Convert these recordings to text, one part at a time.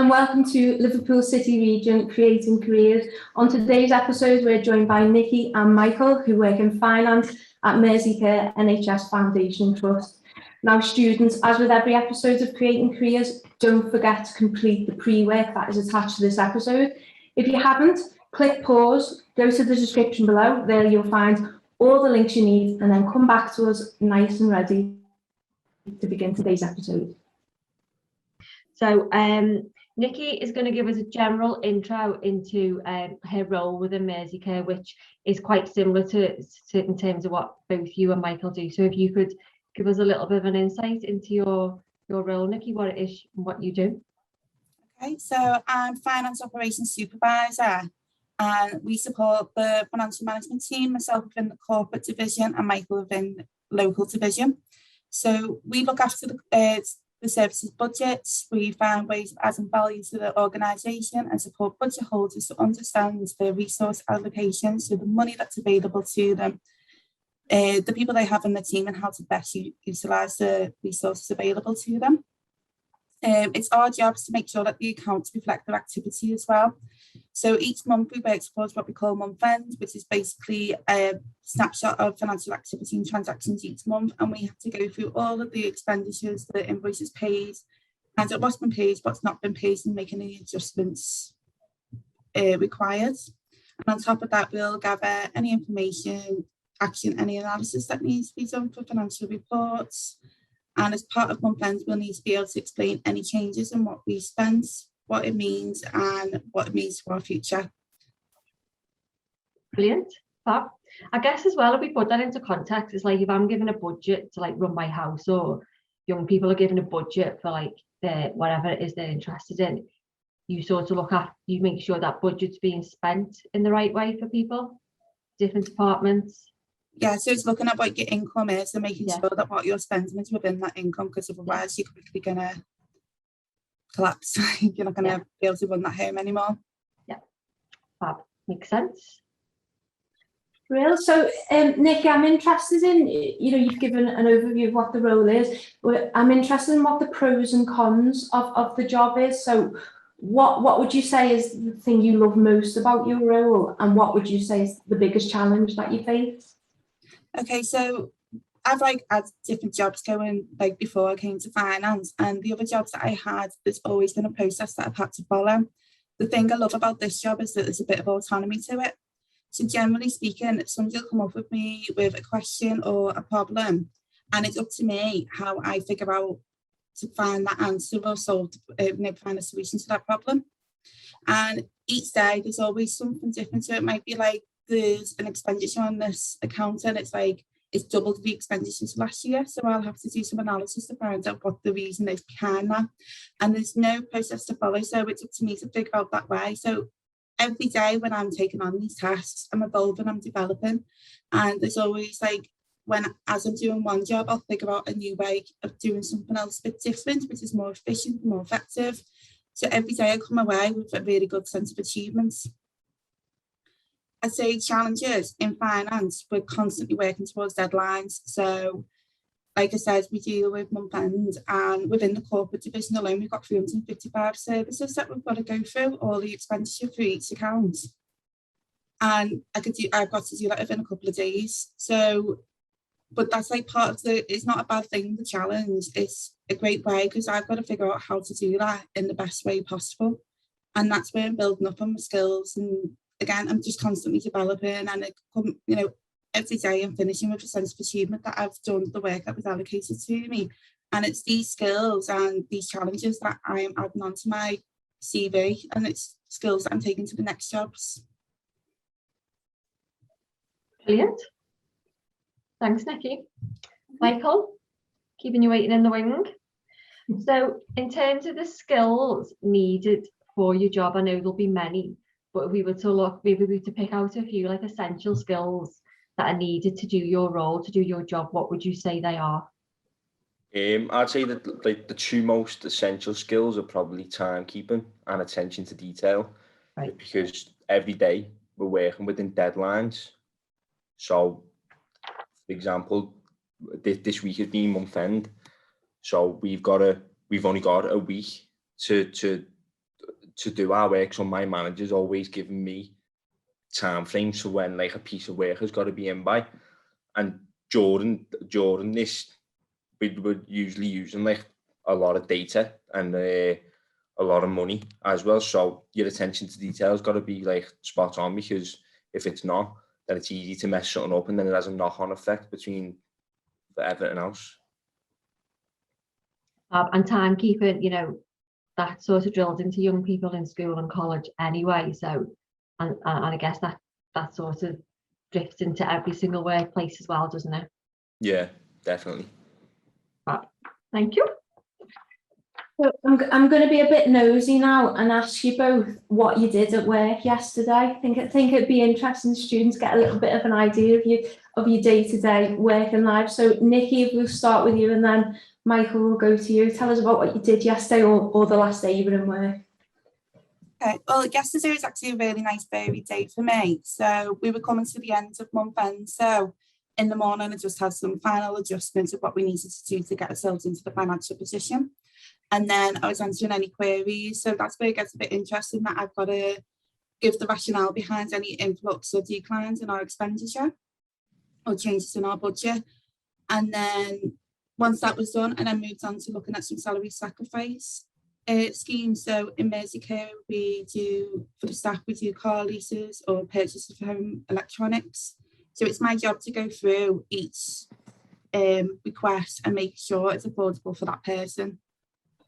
and welcome to Liverpool City Region Creating Careers. On today's episode, we're joined by Nikki and Michael, who work in finance at Mersey NHS Foundation Trust. Now, students, as with every episode of Creating Careers, don't forget to complete the pre-work that is attached to this episode. If you haven't, click pause, go to the description below. There you'll find all the links you need, and then come back to us nice and ready to begin today's episode. So Nikki is going to give us a general intro into her role within Mersey Care, which is quite similar to in terms of what both you and Michael do. So if you could give us a little bit of an insight into your role, Nikki, what it is and what you do. Okay, so I'm Finance Operations Supervisor, and we support the financial management team, myself within the corporate division and Michael within the local division. So we look after the services budgets. We find ways of adding value to the organisation and support budget holders to understand the resource allocation, so the money that's available to them, the people they have in the team, and how to best utilise the resources available to them. It's our jobs to make sure that the accounts reflect their activity as well. So each month we work towards what we call month end, which is basically a snapshot of financial activity and transactions each month. And we have to go through all of the expenditures, the invoices paid, and what's been paid, what's not been paid, and make any adjustments required. And on top of that, we'll gather any information, action, any analysis that needs to be done for financial reports. And as part of month end, we'll need to be able to explain any changes in what we spent, what it means, and what it means for our future. Brilliant. Fab. I guess as well, if we put that into context, it's like if I'm given a budget to like run my house, or young people are given a budget for like whatever it is they're interested in, you sort of you make sure that budget's being spent in the right way for people, different departments. Yeah, so it's looking at what your income is and making sure that what you're spending is within that income, because otherwise you're quickly going to collapse. You're not going to be able to run that home anymore. Yeah, fab. Makes sense. Real. So, Nikki, I'm interested in, you've given an overview of what the role is, but I'm interested in what the pros and cons of the job is. So what would you say is the thing you love most about your role, and what would you say is the biggest challenge that you face? Okay, so I've had different jobs going before I came to finance, and the other jobs that I had, there's always been a process that I've had to follow. The thing I love about this job is that there's a bit of autonomy to it. So generally speaking, somebody will come up with me with a question or a problem, and it's up to me how I figure out to find that answer or find a solution to that problem. And each day there's always something different. So it might be like there's an expenditure on this account and it's doubled the expenditures last year. So I'll have to do some analysis to find out what the reason is behind that. And there's no process to follow. So it's up to me to figure out that way. So every day when I'm taking on these tasks, I'm evolving, I'm developing. And there's always as I'm doing one job, I'll figure out a new way of doing something else a bit different, which is more efficient, more effective. So every day I come away with a really good sense of achievement. I'd say challenges in finance, we're constantly working towards deadlines. So like I said, we deal with month end, and within the corporate division alone, we've got 355 services that we've got to go through, all the expenditure for each account. And I've got to do that within a couple of days. So, but that's part of it's not a bad thing, the challenge. It's a great way, because I've got to figure out how to do that in the best way possible. And that's where I'm building up on my skills. And again, I'm just constantly developing, and every day I'm finishing with a sense of achievement that I've done the work that was allocated to me. And it's these skills and these challenges that I am adding onto my CV, and it's skills that I'm taking to the next jobs. Brilliant. Thanks, Nikki. Michael, keeping you waiting in the wing. So in terms of the skills needed for your job, I know there'll be many, but if we were to look, maybe we were to pick out a few essential skills that are needed to do your role, to do your job, what would you say they are? I'd say that the two most essential skills are probably timekeeping and attention to detail, right? Because every day we're working within deadlines. So, for example, this week has been month end, so we've only got a week to to do our work. So my manager's always giving me time frames for when like a piece of work has got to be in by. And during this, we were usually using like a lot of data and a lot of money as well. So your attention to detail has got to be like spot on, because if it's not, then it's easy to mess something up, and then it has a knock-on effect between everything else. And timekeeping, you know, that sort of drilled into young people in school and college anyway. So, and I guess that sort of drifts into every single workplace as well, doesn't it? Yeah, definitely. Thank you. So I'm going to be a bit nosy now and ask you both what you did at work yesterday. I think it'd be interesting for students to get a little bit of an idea of your day-to-day working life. So Nikki, if we'll start with you, and then Michael will go to you. Tell us about what you did yesterday or the last day you were in work. Okay, well, yesterday was actually a really nice varied day for me. So we were coming to the end of month end. So in the morning, I just had some final adjustments of what we needed to do to get ourselves into the financial position. And then I was answering any queries. So that's where it gets a bit interesting, that I've got to give the rationale behind any influx or declines in our expenditure or changes in our budget. And then once that was done, and I moved on to looking at some salary sacrifice schemes. So in Mersey Care, we do, for the staff, we do car leases or purchase of home electronics. So it's my job to go through each request and make sure it's affordable for that person.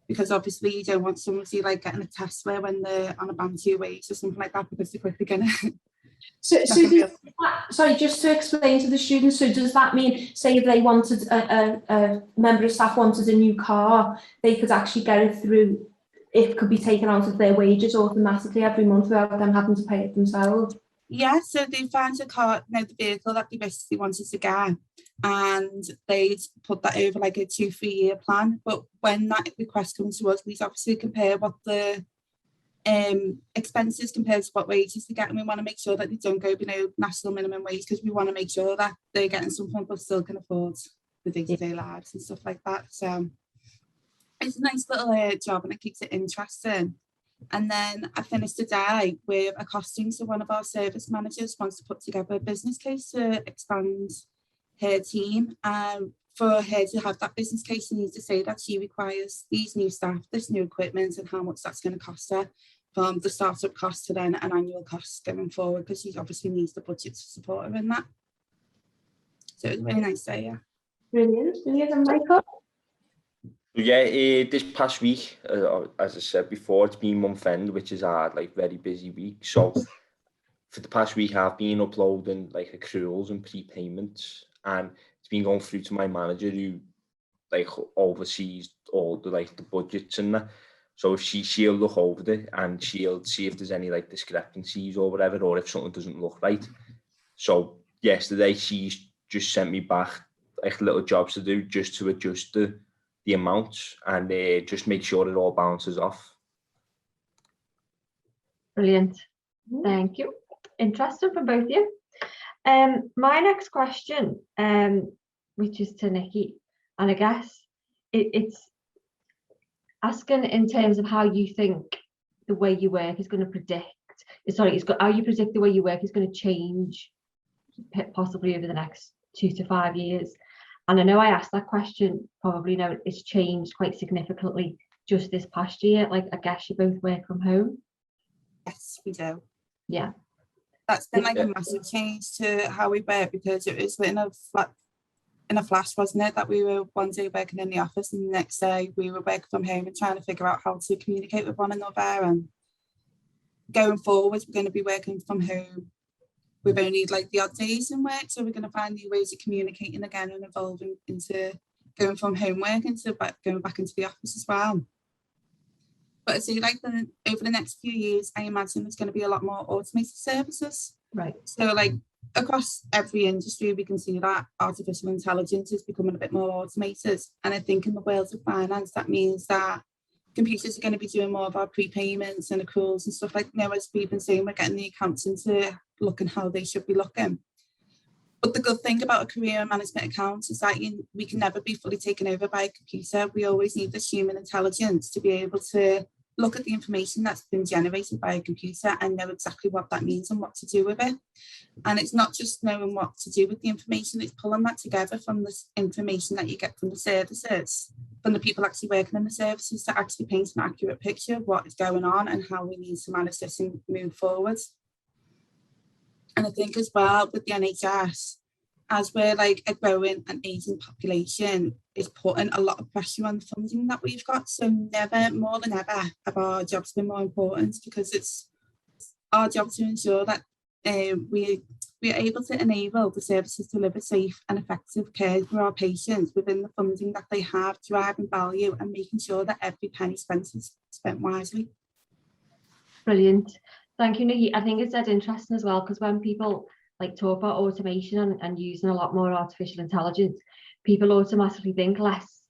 Because obviously you don't want someone to like getting a Tesla when they're on a band 2 wage or something like that, because they're quickly gonna. Sorry, just to explain to the students, so does that mean, say if they wanted a member of staff wanted a new car, they could actually get it through, it could be taken out of their wages automatically every month without them having to pay it themselves? Yeah, so they found the vehicle that they basically wanted to get, and they'd put that over like a 2-3 year plan. But when that request comes to us, we obviously compare what the expenses compared to what wages they get, and we want to make sure that they don't go below national minimum wage, because we want to make sure that they're getting something but still can afford the day-to-day lives and stuff like that. So it's a nice little job, and it keeps it interesting. And then I finished the day with a costing. So one of our service managers wants to put together a business case to expand her team. For her to have that business case, she needs to say that she requires these new staff, this new equipment, and how much that's going to cost her, from the startup cost to then an annual cost going forward, because she obviously needs the budget to support her in that. So it was a really nice day, yeah. Brilliant. And Michael? Yeah, this past week, as I said before, it's been month end, which is our like very busy week. So for the past week, I've been uploading like accruals and prepayments, and it's been going through to my manager, who like oversees all the like the budgets and that. So if she'll look over it, and she'll see if there's any like discrepancies or whatever, or if something doesn't look right. So yesterday, she's just sent me back like little jobs to do, just to adjust the amounts and just make sure it all balances off. Brilliant. Thank you. Interesting for both of you. My next question, which is to Nikki, and I guess it's asking in terms of how you think the way you work is going to how you predict the way you work is going to change possibly over the next 2 to 5 years. And I know I asked that question, probably know it's changed quite significantly just this past year. Like, I guess you both work from home. Yes, we do. Yeah. That's been like a massive change to how we work, because it was in a flash, wasn't it, that we were one day working in the office and the next day we were working from home and trying to figure out how to communicate with one another. And going forward, we're going to be working from home. We've only like the odd days in work, so we're going to find new ways of communicating again and evolving into going from home work into going back into the office as well. But I see like over the next few years, I imagine there's going to be a lot more automated services. Right. So like across every industry, we can see that artificial intelligence is becoming a bit more automated. And I think in the world of finance, that means that computers are going to be doing more of our prepayments and accruals and stuff like, as we've been saying, we're getting the accountants to look and how they should be looking. But the good thing about a career and management account is that we can never be fully taken over by a computer. We always need this human intelligence to be able to look at the information that's been generated by a computer and know exactly what that means and what to do with it. And it's not just knowing what to do with the information, it's pulling that together from the information that you get from the services, from the people actually working in the services, to actually paint an accurate picture of what is going on and how we need to manage this and move forward. And I think as well with the NHS, as we're like a growing and aging population, is putting a lot of pressure on the funding that we've got. So never, more than ever, have our jobs been more important, because it's our job to ensure that we are able to enable the services to deliver safe and effective care for our patients within the funding that they have, driving value and making sure that every penny spent is spent wisely. Brilliant. Thank you, Nikki. I think it's that interesting as well, because when people like talk about automation and using a lot more artificial intelligence, people automatically think less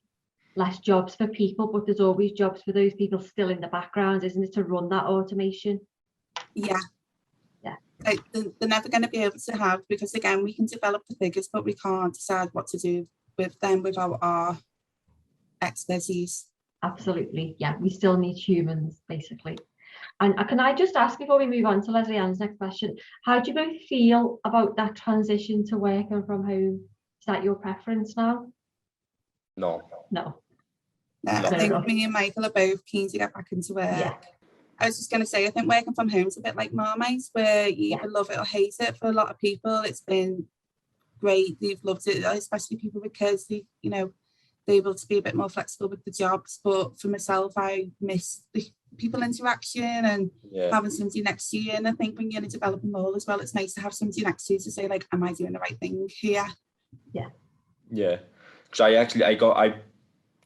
jobs for people, but there's always jobs for those people still in the background, isn't it, to run that automation? Yeah. Yeah. Like, they're never going to be able to have, because again, we can develop the figures, but we can't decide what to do with them without our expertise. Absolutely. Yeah, we still need humans, basically. And can I just ask, before we move on to Leslie Ann's next question, how do you both feel about that transition to working from home? Is that your preference now? No. No. I think me and Michael are both keen to get back into work. Yeah. I was just going to say, I think working from home is a bit like Marmite, where you either love it or hate it. For a lot of people, it's been great. They've loved it, especially people with kids. They're able to be a bit more flexible with the jobs. But for myself, I miss the people interaction and having somebody next to you. And I think when you're in a developing role as well, it's nice to have somebody next to you to say, like, am I doing the right thing here? Yeah. Yeah. Because I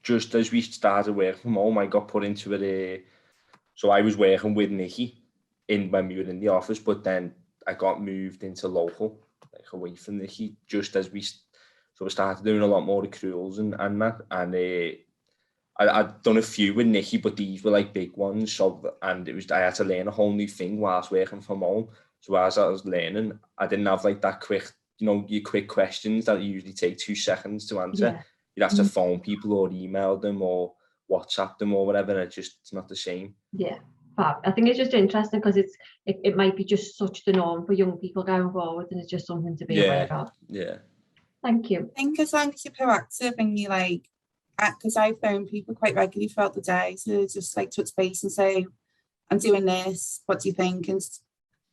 just as we started working from home, I got put into it. So I was working with Nikki when we were in the office, but then I got moved into local, like away from Nikki, just as we started doing a lot more accruals and that. And I'd done a few with Nikki, but these were like big ones. So, and I had to learn a whole new thing whilst working from home. So as I was learning, I didn't have like that quick, your quick questions that usually take 2 seconds to answer. Yeah. You'd have to phone people or email them or WhatsApp them or whatever. And it's not the same. Yeah. I think it's just interesting because it might be just such the norm for young people going forward, and it's just something to be aware of. Yeah. Thank you. I think as long as you're proactive and you like, because I phone people quite regularly throughout the day to just like touch base and say, I'm doing this, what do you think? And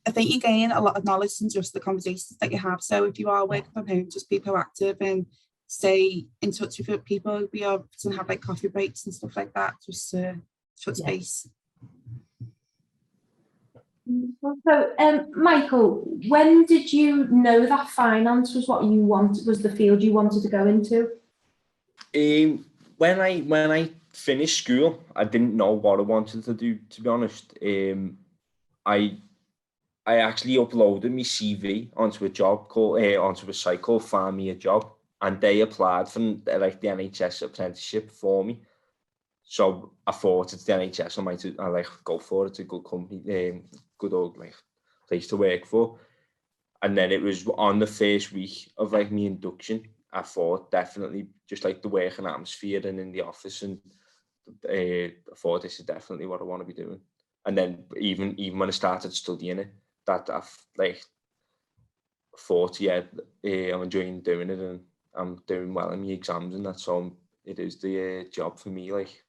I think you gain a lot of knowledge from just the conversations that you have. So if you are working from home, just be proactive and stay in touch with people. We often have like coffee breaks and stuff like that, just to touch base. So, Michael, when did you know that finance was what you wanted, was the field you wanted to go into? When I finished school, I didn't know what I wanted to do, to be honest. I actually uploaded my CV onto a job onto a site called Find Me a Job, and they applied for like the NHS apprenticeship for me. So I thought it's the NHS, I like go for it. It's a good company, good old like place to work for. And then it was on the first week of like my induction, I thought definitely just like the working atmosphere and in the office, and I thought this is definitely what I want to be doing. And then even when I started studying it, that I've like thought, I'm enjoying doing it and I'm doing well in my exams and that, so it is the job for me. Like,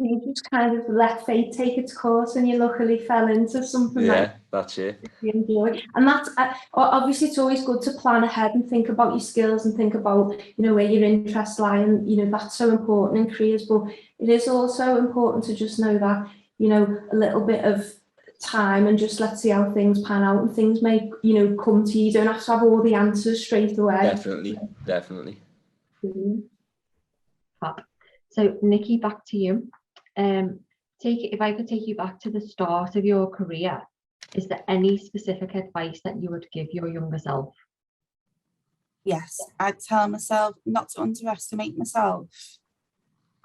You just kind of let fate take its course and you luckily fell into something that's it. you enjoy. And that's obviously it's always good to plan ahead and think about your skills and think about, where your interests lie, and that's so important in careers. But it is also important to just know that, a little bit of time and just let's see how things pan out, and things may, come to you. You don't have to have all the answers straight away. Definitely. Mm-hmm. So Nikki, back to you. If I could take you back to the start of your career, is there any specific advice that you would give your younger self? Yes, I'd tell myself not to underestimate myself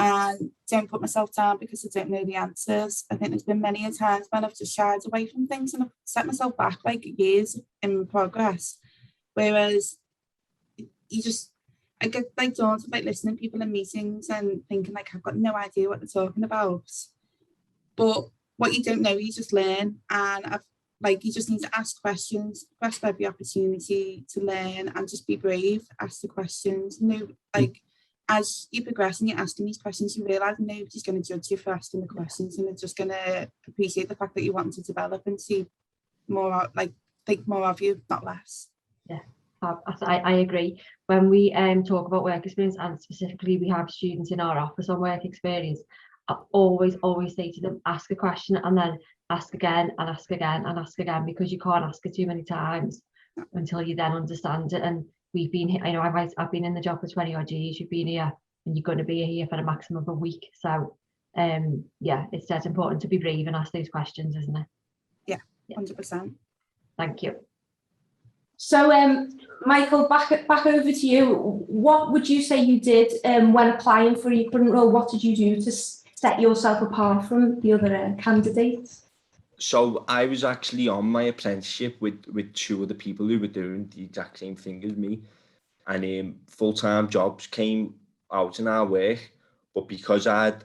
and don't put myself down because I don't know the answers. I think there's been many a times when I've just shied away from things and I've set myself back like years in progress. Whereas I get like daunted like listening to people in meetings and thinking like I've got no idea what they're talking about. But what you don't know, you just learn. And you just need to ask questions, grasp every opportunity to learn, and just be brave, ask the questions. As you progress and you're asking these questions, you realise nobody's going to judge you for asking the questions, and they're just going to appreciate the fact that you want to develop and see more, think more of you, not less. Yeah, I agree. When we talk about work experience, and specifically we have students in our office on work experience, I always say to them, ask a question and then ask again and ask again and ask again, because you can't ask it too many times until you then understand it. And we've been here, I know I've been in the job for 20 odd years, you've been here, and you're going to be here for a maximum of a week. So yeah, it's dead important to be brave and ask those questions, isn't it? Yeah, 100%. Thank you. So Michael, back over to you. What would you say you did when applying for your current role? What did you do to set yourself apart from the other candidates? So I was actually on my apprenticeship with two other people who were doing the exact same thing as me, and full-time jobs came out in our work, but because I'd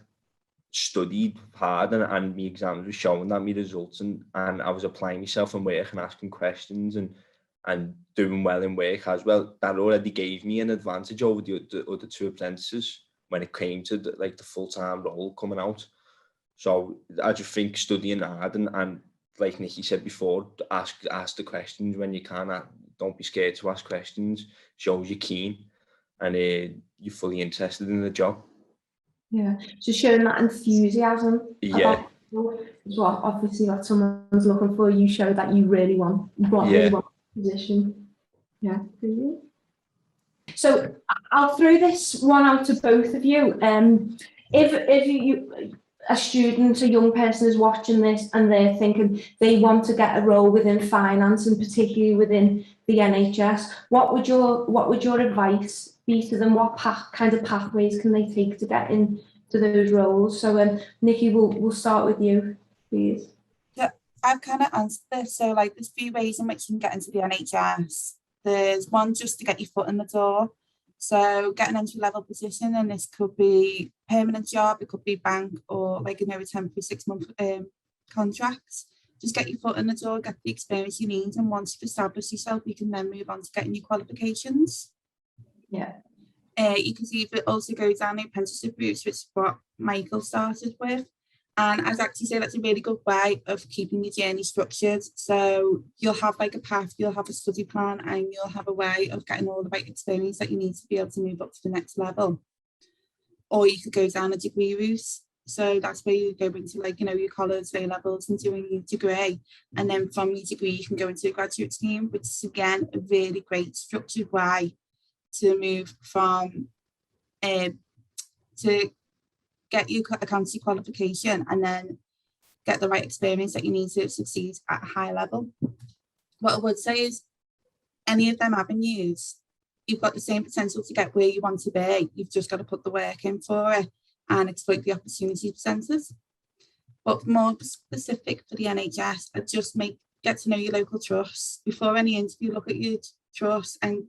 studied hard and my exams were showing that my results, and I was applying myself in work and asking questions and doing well in work as well, that already gave me an advantage over the other two apprentices when it came to the full-time role coming out. So I just think studying hard and like Nikki said before, ask the questions when you can. Don't be scared to ask questions. Shows you're keen and you're fully interested in the job. Yeah, so showing that enthusiasm. Yeah. Is what obviously what someone's looking for. You show that you really want the position. Yeah, brilliant. So I'll throw this one out to both of you. If you, a student, a young person is watching this and they're thinking they want to get a role within finance and particularly within the NHS, what would your advice be to them? What kind of pathways can they take to get into those roles? So Nikki, we'll start with you, please. Yeah, I've kind of answered this. So there's 3 ways in which you can get into the NHS. There's one just to get your foot in the door. So get an entry-level position, and this could be permanent job, it could be bank, or a temporary 6-month contract. Just get your foot in the door, get the experience you need, and once you've established yourself, you can then move on to getting your qualifications. Yeah. You can see if it also goes down the apprenticeship route, which is what Michael started with. And I'd actually say that's a really good way of keeping your journey structured. So you'll have a path, you'll have a study plan, and you'll have a way of getting all the right experience that you need to be able to move up to the next level. Or you could go down a degree route. So that's where you go into your college, A-levels, and doing your degree. And then from your degree, you can go into a graduate scheme, which is again a really great structured way to move from to get your accountancy qualification and then get the right experience that you need to succeed at a high level. What I would say is any of them avenues, you've got the same potential to get where you want to be. You've just got to put the work in for it and exploit the opportunity presented. But more specific for the NHS, I'd just get to know your local trusts. Before any interview, look at your trust, and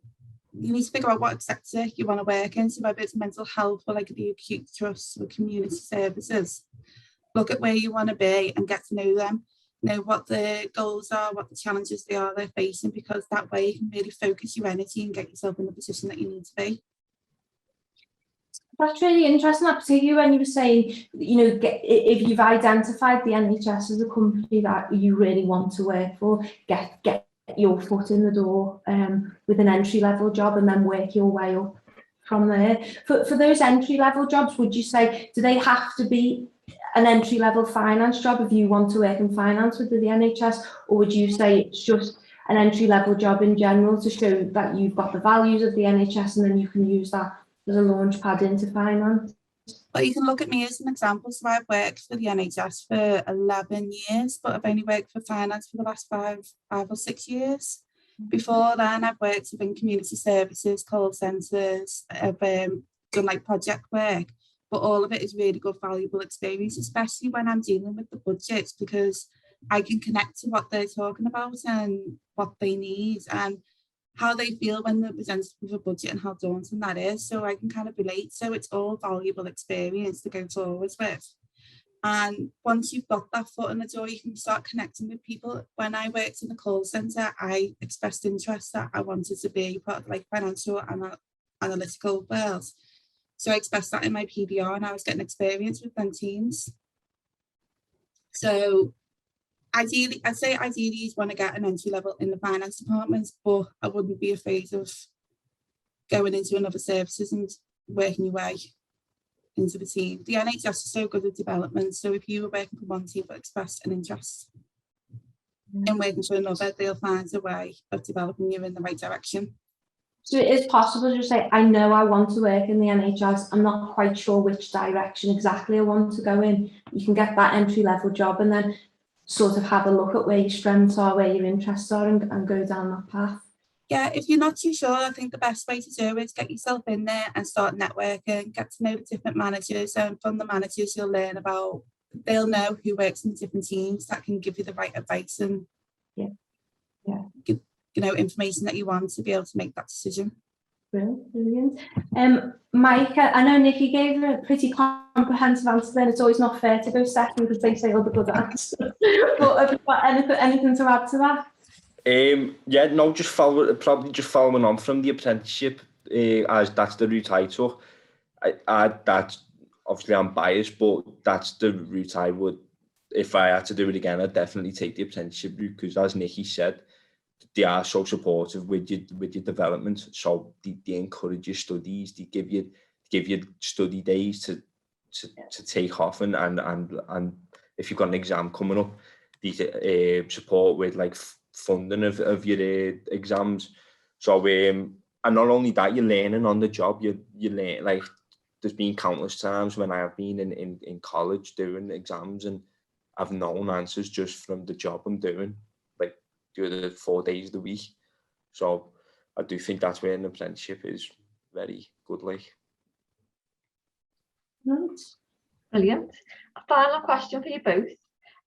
you need to figure out what sector you want to work in. So whether it's mental health or the acute trusts or community services, look at where you want to be and get to know them. Know what the goals are, what the challenges they're facing, because that way you can really focus your energy and get yourself in the position that you need to be. That's really interesting, particularly when you were saying, if you've identified the NHS as a company that you really want to work for, get your foot in the door with an entry-level job and then work your way up from there. For those entry-level jobs, would you say, do they have to be an entry-level finance job if you want to work in finance within the NHS, or would you say it's just an entry-level job in general to show that you've got the values of the NHS and then you can use that as a launch pad into finance? Well, you can look at me as an example. So I've worked for the NHS for 11 years, but I've only worked for finance for the last five or 6 years. Before then, I've worked within community services, call centres, I've done project work, but all of it is really good, valuable experience, especially when I'm dealing with the budgets, because I can connect to what they're talking about and what they need and how they feel when they're presented with a budget and how daunting that is. So I can kind of relate. So it's all valuable experience to go forward with. And once you've got that foot in the door, you can start connecting with people. When I worked in the call centre, I expressed interest that I wanted to be part of like financial and analytical world. So I expressed that in my PBR, and I was getting experience with them teams. So ideally, I'd say ideally you'd want to get an entry level in the finance department, but I wouldn't be afraid of going into another services and working your way into the team. The NHS is so good at development, so if you were working for one team but expressed an interest in working for another, they'll find a way of developing you in the right direction. So it is possible to say, I know I want to work in the NHS, I'm not quite sure which direction exactly I want to go in. You can get that entry level job and then sort of have a look at where your strengths are, where your interests are, and go down that path. Yeah, if you're not too sure, I think the best way to do it is get yourself in there and start networking, get to know the different managers, and from the managers you'll learn about, they'll know who works in different teams that can give you the right advice and give, information that you want to be able to make that decision. Brilliant. Mike, I know Nikki gave a pretty comprehensive answer then. It's always not fair to go second because they say all the good answers. But have you got anything to add to that? Yeah, no, probably just following on from the apprenticeship, as that's the route I took. That's obviously I'm biased, but that's the route I would, if I had to do it again, I'd definitely take the apprenticeship route, because as Nikki said, they are so supportive with your development. So they encourage your studies. They give you study days to take off, and if you've got an exam coming up, they support with like funding of your exams. So and not only that, you're learning on the job. You learn, like, there's been countless times when I have been in college doing exams and I've known answers just from the job I'm doing, like the 4 days of the week. So I do think that's where an apprenticeship is very good. Like, Brilliant. A final question for you both.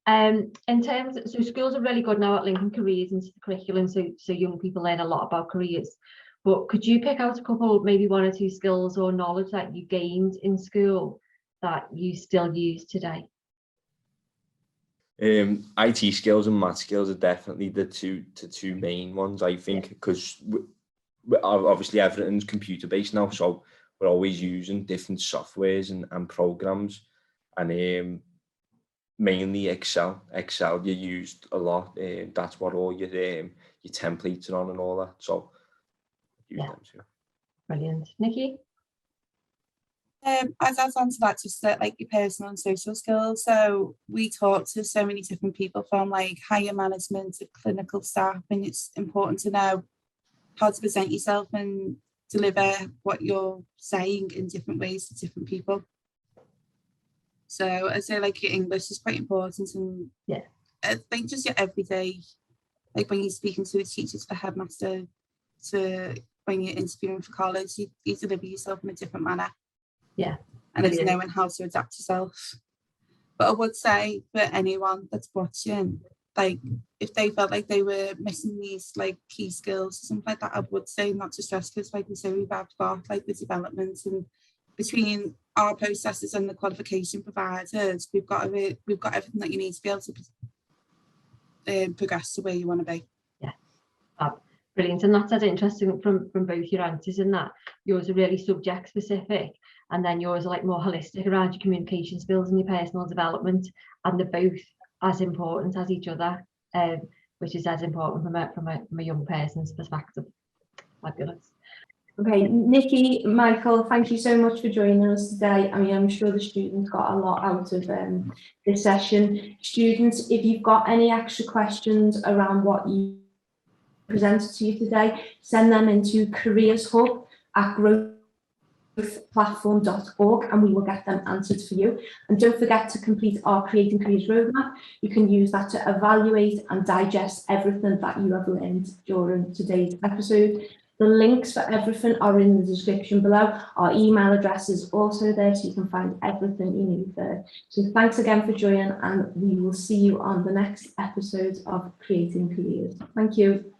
In terms so schools are really good now at linking careers into the curriculum, so young people learn a lot about careers, but could you pick out a couple, maybe 1 or 2 skills or knowledge that you gained in school that you still use today? IT skills and math skills are definitely the two main ones, I think, because obviously everything's computer based now, so we're always using different softwares and programs, and mainly Excel you used a lot. That's what all your templates are on and all that, so use them too. Brilliant. Nikki? I'd add on to that just like your personal and social skills. So we talk to so many different people, from like higher management to clinical staff, and it's important to know how to present yourself and deliver what you're saying in different ways to different people. So I'd say like your English is quite important, and I think just your everyday, like when you're speaking to the teachers, for headmaster, to when you're interviewing for college, you deliver yourself in a different manner. Yeah. And it's knowing how to adapt yourself. But I would say for anyone that's watching, like if they felt like they were missing these like key skills or something like that, I would say not to stress, because like we say, we've got like the development, and between our processes and the qualification providers, we've got everything that you need to be able to progress to where you want to be. Yeah. Brilliant. And that's interesting from both your answers, in that yours are really subject specific, and then yours are like more holistic around your communication skills and your personal development, and they're both as important as each other, which is as important from a young person's perspective. Fabulous. Okay, Nikki, Michael, thank you so much for joining us today. I mean, I'm sure the students got a lot out of this session. Students, if you've got any extra questions around what you presented to you today, send them into careershub@growthplatform.org and we will get them answered for you. And don't forget to complete our Creating Careers roadmap. You can use that to evaluate and digest everything that you have learned during today's episode. The links for everything are in the description below. Our email address is also there, so you can find everything you need there. So thanks again for joining, and we will see you on the next episode of Creating Careers. Thank you.